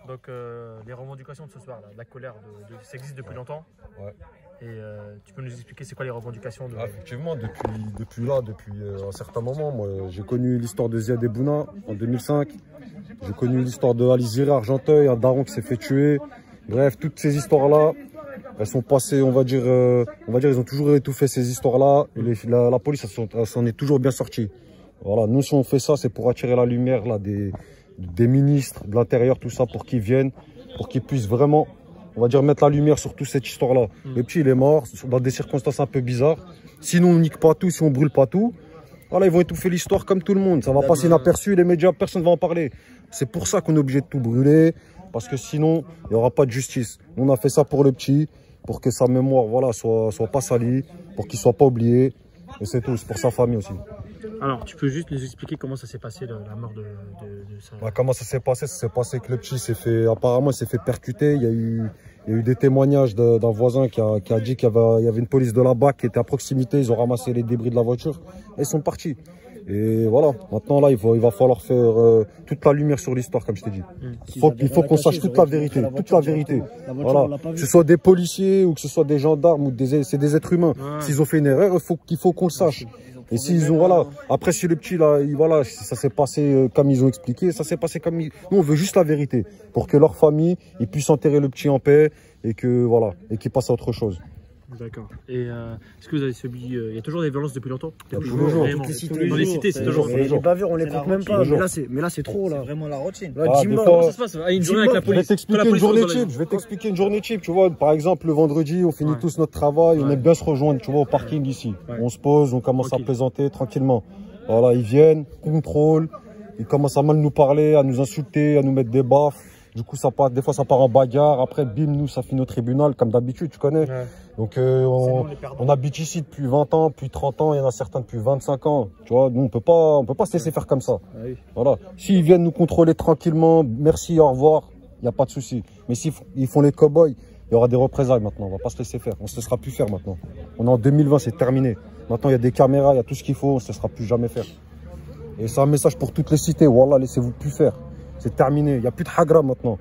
Donc les revendications de ce soir, là, la colère, ça existe depuis longtemps. Ouais. Et tu peux nous expliquer c'est quoi les revendications de... Effectivement, depuis un certain moment, moi j'ai connu l'histoire de Ziad Ebouna en 2005. J'ai connu l'histoire de Ali Zira Argenteuil, un daron qui s'est fait tuer. Bref, toutes ces histoires-là, elles sont passées, on va dire, ils ont toujours étouffé ces histoires-là. Et la police, elle s'en est toujours bien sortie. Voilà, nous si on fait ça, c'est pour attirer la lumière là, des ministres, de l'Intérieur, tout ça, pour qu'ils viennent, pour qu'ils puissent vraiment, on va dire, mettre la lumière sur toute cette histoire-là. Le petit, il est mort dans des circonstances un peu bizarres. Sinon, on nique pas tout, si on brûle pas tout, voilà, ils vont étouffer l'histoire comme tout le monde. Ça va passer inaperçu, les médias, personne ne va en parler. C'est pour ça qu'on est obligé de tout brûler, parce que sinon, il n'y aura pas de justice. On a fait ça pour le petit, pour que sa mémoire, voilà, soit pas salie, pour qu'il soit pas oublié. Et c'est tout, c'est pour sa famille aussi. Alors, tu peux juste nous expliquer comment ça s'est passé, la mort de ça? Comment ça s'est passé? Ça s'est passé que le petit s'est fait, apparemment, il s'est fait percuter. Il y a eu des témoignages d'un voisin qui a dit qu'il y avait une police de la BAC qui était à proximité. Ils ont ramassé les débris de la voiture et ils sont partis. Et voilà, maintenant là, il va falloir faire toute la lumière sur l'histoire, comme je t'ai dit. Il faut qu'on sache toute la vérité, Voilà, que ce soit des policiers ou que ce soit des gendarmes ou c'est des êtres humains. S'ils ont fait une erreur, il faut qu'on le sache. Et s'ils ont, voilà, après si le petit là, voilà, ça s'est passé comme ils ont expliqué, ça s'est passé comme nous on veut juste la vérité, pour que leur famille, ils puissent enterrer le petit en paix et que voilà, et qu'ils passent à autre chose. D'accord. Et est-ce que vous avez subi... il y a toujours des violences depuis longtemps? Tous les jours. Dans les cités, c'est toujours... Les bavures, on les compte même pas. Mais là, c'est trop. C'est vraiment la routine. Comment ça se passe une journée avec la police? Je vais t'expliquer une journée type. Tu vois, par exemple, le vendredi, on finit tous notre travail. On aime bien se rejoindre, tu vois, au parking ici. On se pose, on commence à plaisanter tranquillement. Voilà, ils viennent, contrôlent. Ils commencent à mal nous parler, à nous insulter, à nous mettre des baffes. Du coup, des fois, ça part en bagarre. Après, bim, nous, ça finit au tribunal, comme d'habitude, tu connais. Donc, on habite ici depuis 20 ans, depuis 30 ans. Il y en a certains depuis 25 ans. Tu vois, nous, on peut pas se laisser faire comme ça. Voilà. S'ils viennent nous contrôler tranquillement, merci, au revoir, il n'y a pas de souci. Mais s'ils font les cow-boys, il y aura des représailles maintenant. On va pas se laisser faire. On se laissera plus faire maintenant. On est en 2020, c'est terminé. Maintenant, il y a des caméras, il y a tout ce qu'il faut. On se laissera plus jamais faire. Et c'est un message pour toutes les cités. Wallah, laissez-vous plus faire. C'est terminé, il n'y a plus de hagra maintenant.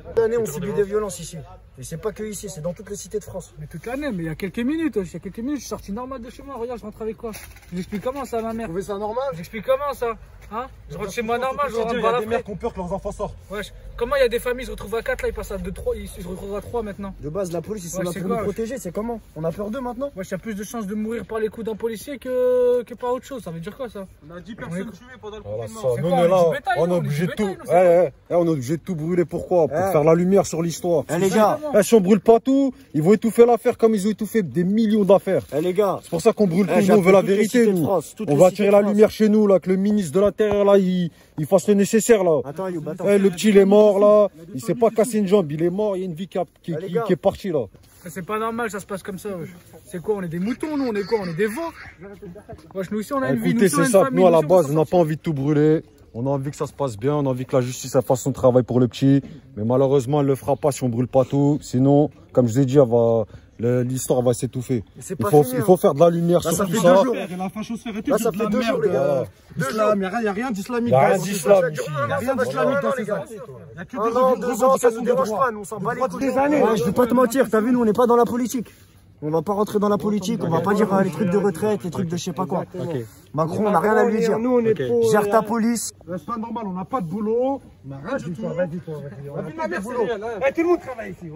Toute l'année, on subit des violences ici. Et c'est pas que ici, c'est dans toutes les cités de France. Mais toute l'année, mais il y a quelques minutes, je suis sorti normal de chez moi. Regarde, je rentre avec quoi? J'explique comment ça, ma mère? Vous trouvez ça normal? J'explique comment ça? Hein? Je rentre chez moi normal, je rentre pas la des mères qui ont peur que leurs enfants sortent. Wesh, comment il y a des familles, ils se retrouvent à 4, là, ils passent à 2, 3, ils se retrouvent à 3 maintenant. De base, la police, ils sont là pour nous protéger, c'est comment? On a peur d'eux maintenant? Wesh, il y a plus de chances de mourir par les coups d'un policier que par autre chose, ça veut dire quoi ça? On a 10 personnes tuées pendant le confinement. Nous, on est là, on est obligé de tout. On est obligé de tout brûler, pourquoi? Pour faire la lumière sur l'histoire. Les gars, si on brûle pas tout, ils vont étouffer l'affaire comme ils ont étouffé des millions d'affaires. Les gars, c'est pour ça qu'on brûle tout, nous, on veut la vérité, nous. On va attirer la lumière chez nous, là, que le ministre de l'Intérieur, là, il fasse le nécessaire, là. Attends, le petit, il est mort, là. Il s'est pas cassé une jambe, il est mort, il y a une vie qui est partie, là. C'est pas normal, ça se passe comme ça. C'est quoi? On est des moutons, nous? On est quoi? On est des veaux? Wesh, nous aussi, on a une vie. Écoutez, c'est ça. Nous, à la base, on n'a pas envie de tout brûler. On a envie que ça se passe bien. On a envie que la justice fasse son travail pour le petit. Mais malheureusement, elle ne le fera pas si on brûle pas tout. Sinon, comme je vous ai dit, l'histoire va s'étouffer. Il faut faire de la lumière sur tout ça. Là, ça fait 2 jours, les gars. Il n'y a rien d'islamique. Il n'y a rien d'islamique. Il n'y a rien d'islamique dans ces actes. Il n'y a que 2 ans, ça ne nous dérange pas. Nous, on s'en bat les couilles. Je vais pas te mentir, t'as vu, nous, on n'est pas dans la politique. On va pas rentrer dans la politique, on va pas dire les trucs de retraite, les trucs de je sais pas quoi. Macron, on n'a rien à lui dire. Nous, on est pour. Gère ta police. C'est pas normal, on n'a pas de boulot. On n'a rien du tout. Tout le monde travaille ici.